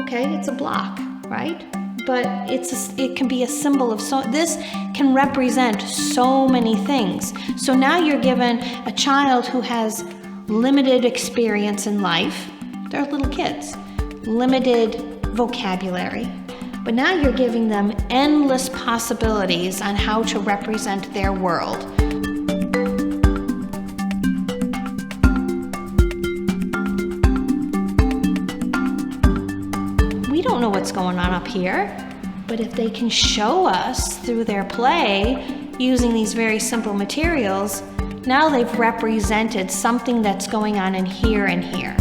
Okay, it's a block, right? But it can be a symbol of this can represent so many things. So now you're given a child who has limited experience in life. They're little kids, limited vocabulary. But now you're giving them endless possibilities on how to represent their world. We don't know what's going on up here, but if they can show us through their play using these very simple materials, now they've represented something that's going on in here and here.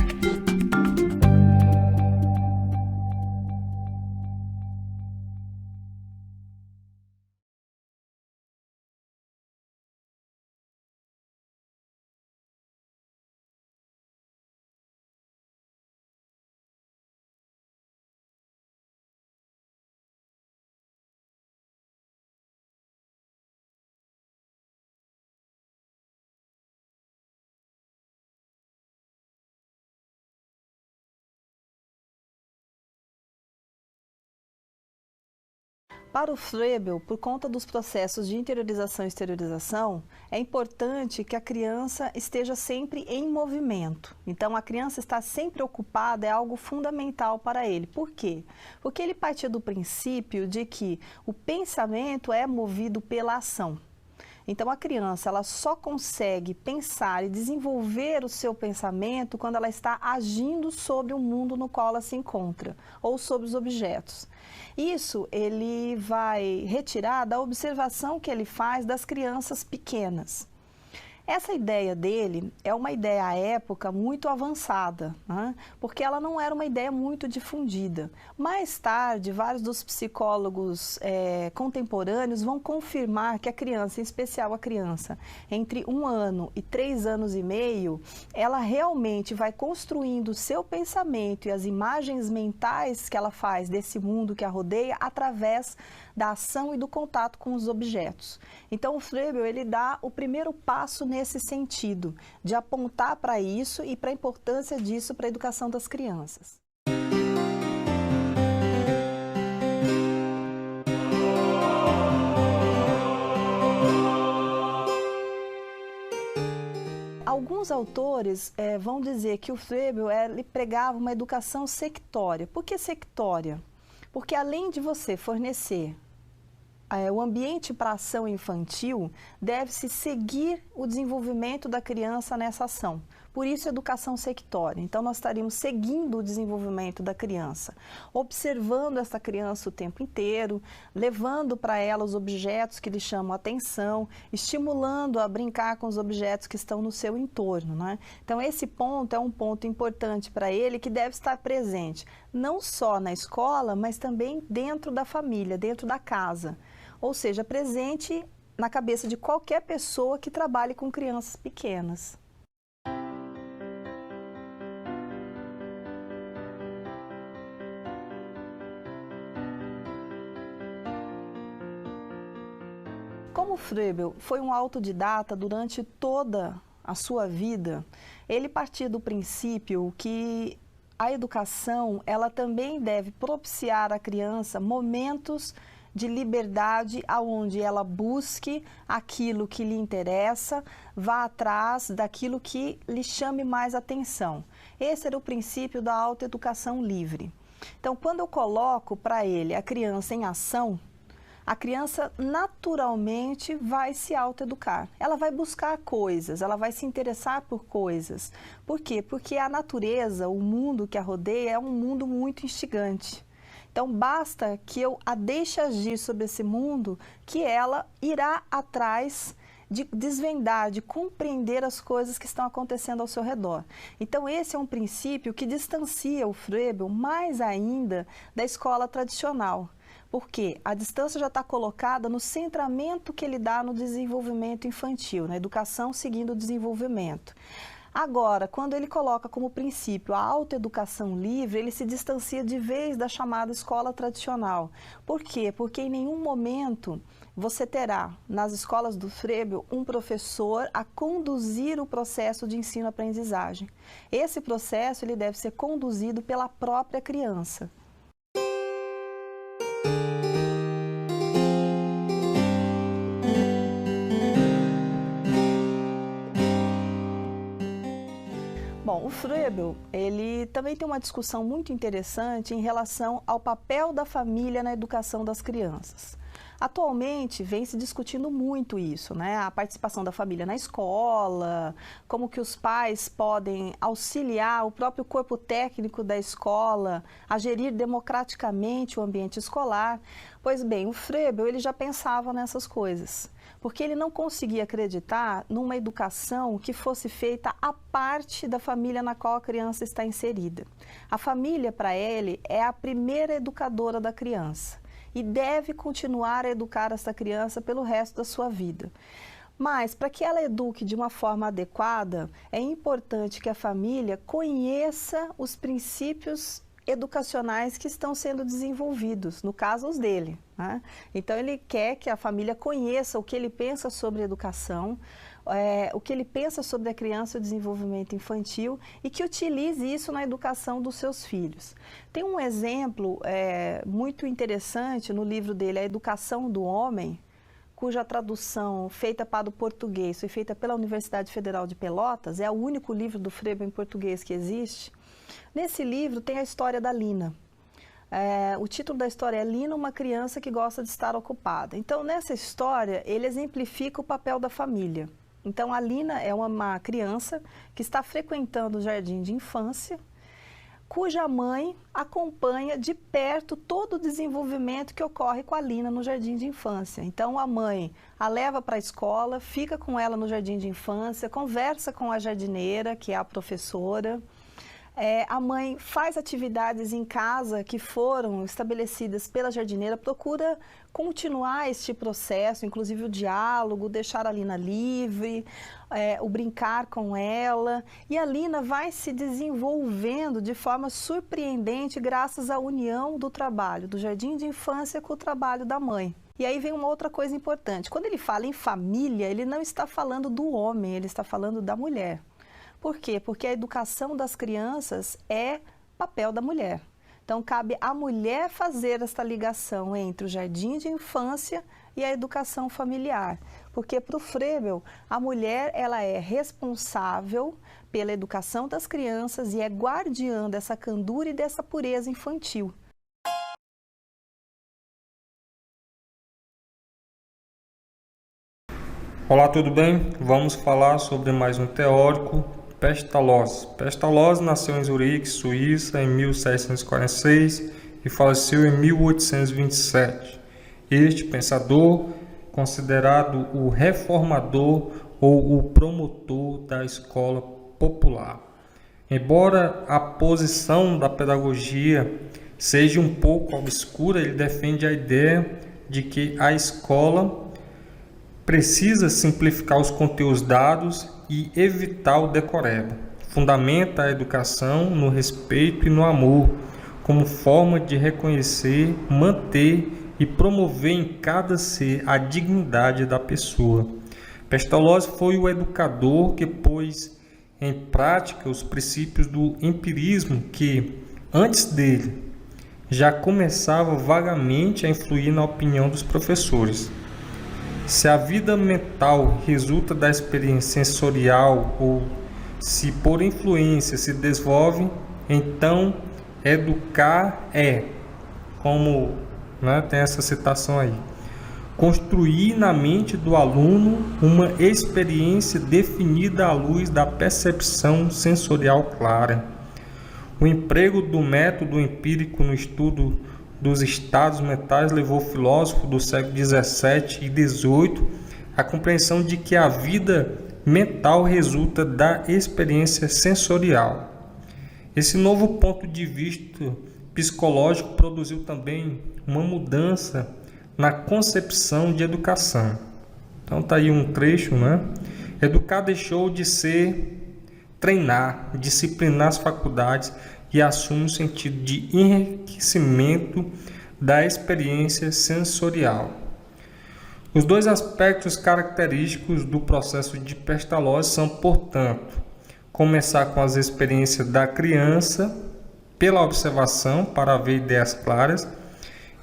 Para o Froebel, por conta dos processos de interiorização e exteriorização, é importante que a criança esteja sempre em movimento. Então, a criança estar sempre ocupada é algo fundamental para ele. Por quê? Porque ele partia do princípio de que o pensamento é movido pela ação. Então, a criança ela só consegue pensar e desenvolver o seu pensamento quando ela está agindo sobre o mundo no qual ela se encontra, ou sobre os objetos. Isso ele vai retirar da observação que ele faz das crianças pequenas. Essa ideia dele é uma ideia à época muito avançada, né? Porque ela não era uma ideia muito difundida. Mais tarde, vários dos psicólogos contemporâneos vão confirmar que a criança, em especial a criança entre 1 ano e 3 anos e meio, ela realmente vai construindo o seu pensamento e as imagens mentais que ela faz desse mundo que a rodeia através da ação e do contato com os objetos. Então, o Froebel, ele dá o primeiro passo nesse sentido, de apontar para isso e para a importância disso para a educação das crianças. Alguns autores vão dizer que o Froebel ele pregava uma educação sectória. Por que sectória? Porque além de você fornecer o ambiente para a ação infantil, deve-se seguir o desenvolvimento da criança nessa ação. Por isso, educação sectória. Então, nós estaríamos seguindo o desenvolvimento da criança, observando essa criança o tempo inteiro, levando para ela os objetos que lhe chamam a atenção, estimulando a brincar com os objetos que estão no seu entorno, né? Então, esse ponto é um ponto importante para ele que deve estar presente, não só na escola, mas também dentro da família, dentro da casa. Ou seja, presente na cabeça de qualquer pessoa que trabalhe com crianças pequenas. Como Froebel foi um autodidata durante toda a sua vida, ele partia do princípio que a educação ela também deve propiciar à criança momentos de liberdade, aonde ela busque aquilo que lhe interessa, vá atrás daquilo que lhe chame mais atenção. Esse era o princípio da autoeducação livre. Então, quando eu coloco para ele a criança em ação, a criança naturalmente vai se autoeducar. Ela vai buscar coisas, ela vai se interessar por coisas. Por quê? Porque a natureza, o mundo que a rodeia é um mundo muito instigante. Então, basta que eu a deixe agir sobre esse mundo, que ela irá atrás de desvendar, de compreender as coisas que estão acontecendo ao seu redor. Então, esse é um princípio que distancia o Froebel mais ainda da escola tradicional. Porque a distância já está colocada no centramento que ele dá no desenvolvimento infantil, na educação seguindo o desenvolvimento. Agora, quando ele coloca como princípio a autoeducação livre, ele se distancia de vez da chamada escola tradicional. Por quê? Porque em nenhum momento você terá, nas escolas do Froebel, um professor a conduzir o processo de ensino-aprendizagem. Esse processo ele deve ser conduzido pela própria criança. Bom, o Froebel, ele também tem uma discussão muito interessante em relação ao papel da família na educação das crianças. Atualmente, vem se discutindo muito isso, né? A participação da família na escola, como que os pais podem auxiliar o próprio corpo técnico da escola a gerir democraticamente o ambiente escolar. Pois bem, o Froebel, ele já pensava nessas coisas, porque ele não conseguia acreditar numa educação que fosse feita à parte da família na qual a criança está inserida. A família, para ele, é a primeira educadora da criança e deve continuar a educar essa criança pelo resto da sua vida. Mas, para que ela eduque de uma forma adequada, é importante que a família conheça os princípios educacionais que estão sendo desenvolvidos, no caso os dele, né? Então ele quer que a família conheça o que ele pensa sobre educação, o que ele pensa sobre a criança e o desenvolvimento infantil e que utilize isso na educação dos seus filhos. Tem um exemplo muito interessante no livro dele, A Educação do Homem, cuja tradução feita para o português foi feita pela Universidade Federal de Pelotas, é o único livro do Froebel em português que existe. Nesse livro tem a história da Lina. O título da história é Lina, uma criança que gosta de estar ocupada. Então, nessa história, ele exemplifica o papel da família. Então, a Lina é uma criança que está frequentando o jardim de infância, cuja mãe acompanha de perto todo o desenvolvimento que ocorre com a Lina no jardim de infância. Então, a mãe a leva para a escola, fica com ela no jardim de infância, conversa com a jardineira, que é a professora. A mãe faz atividades em casa que foram estabelecidas pela jardineira, procura continuar este processo, inclusive o diálogo, deixar a Lina livre, o brincar com ela. E a Lina vai se desenvolvendo de forma surpreendente graças à união do trabalho do jardim de infância com o trabalho da mãe. E aí vem uma outra coisa importante. Quando ele fala em família, ele não está falando do homem, ele está falando da mulher. Por quê? Porque a educação das crianças é papel da mulher. Então, cabe à mulher fazer esta ligação entre o jardim de infância e a educação familiar. Porque, para o Froebel, a mulher ela é responsável pela educação das crianças e é guardiã dessa candura e dessa pureza infantil. Olá, tudo bem? Vamos falar sobre mais um teórico, Pestalozzi. Pestalozzi nasceu em Zurique, Suíça, em 1746 e faleceu em 1827. Este pensador, considerado o reformador ou o promotor da escola popular. Embora a posição da pedagogia seja um pouco obscura, ele defende a ideia de que a escola precisa simplificar os conteúdos dados e evitar o decoreba. Fundamenta a educação no respeito e no amor, como forma de reconhecer, manter e promover em cada ser a dignidade da pessoa. Pestalozzi foi o educador que pôs em prática os princípios do empirismo que, antes dele, já começava vagamente a influir na opinião dos professores. Se a vida mental resulta da experiência sensorial ou se por influência se desenvolve, então educar como tem essa citação aí, construir na mente do aluno uma experiência definida à luz da percepção sensorial clara. O emprego do método empírico no estudo dos estados mentais levou o filósofo do século XVII e XVIII à compreensão de que a vida mental resulta da experiência sensorial. Esse novo ponto de vista psicológico produziu também uma mudança na concepção de educação. Então está aí um trecho, Educar deixou de ser treinar, disciplinar as faculdades e assume o sentido de enriquecimento da experiência sensorial. Os dois aspectos característicos do processo de Pestalozzi são, portanto, começar com as experiências da criança pela observação para ver ideias claras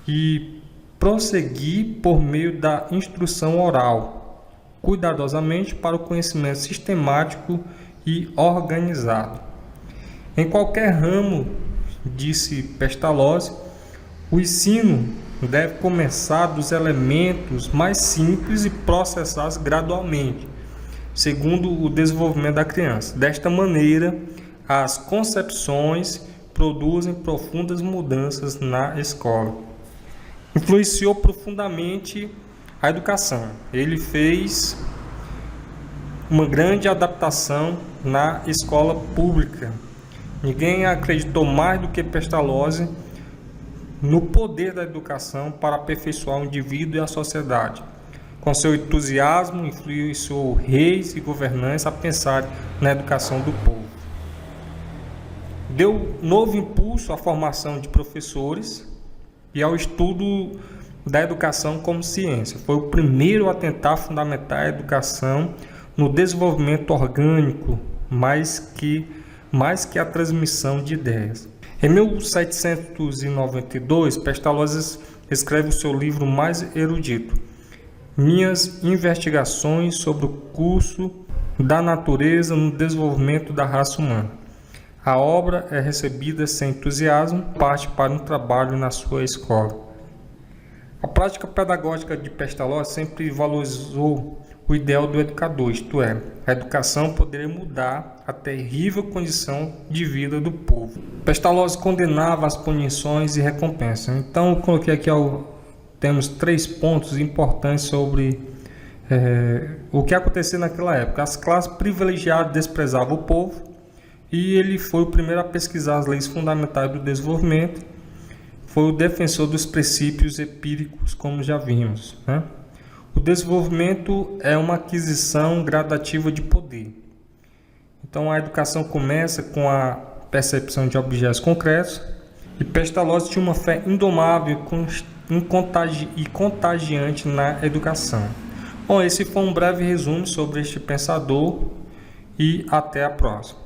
e prosseguir por meio da instrução oral, cuidadosamente para o conhecimento sistemático e organizado. Em qualquer ramo, disse Pestalozzi, o ensino deve começar dos elementos mais simples e processados gradualmente, segundo o desenvolvimento da criança. Desta maneira, as concepções produzem profundas mudanças na escola. Influenciou profundamente a educação. Ele fez uma grande adaptação na escola pública. Ninguém acreditou mais do que Pestalozzi no poder da educação para aperfeiçoar o indivíduo e a sociedade. Com seu entusiasmo, influenciou reis e governantes a pensar na educação do povo. Deu novo impulso à formação de professores e ao estudo da educação como ciência. Foi o primeiro a tentar fundamentar a educação no desenvolvimento orgânico, mais que a transmissão de ideias. Em 1792, Pestalozzi escreve o seu livro mais erudito, Minhas investigações sobre o curso da natureza no desenvolvimento da raça humana. A obra é recebida sem entusiasmo, parte para um trabalho na sua escola. A prática pedagógica de Pestalozzi sempre valorizou o ideal do educador, isto é, a educação poderia mudar a terrível condição de vida do povo. Pestalozzi condenava as punições e recompensas. Então, eu coloquei aqui temos 3 pontos importantes sobre o que acontecia naquela época. As classes privilegiadas desprezavam o povo e ele foi o primeiro a pesquisar as leis fundamentais do desenvolvimento. Foi o defensor dos princípios empíricos, como já vimos, né? O desenvolvimento é uma aquisição gradativa de poder. Então, a educação começa com a percepção de objetos concretos e Pestalozzi tinha uma fé indomável e contagiante na educação. Bom, esse foi um breve resumo sobre este pensador e até a próxima.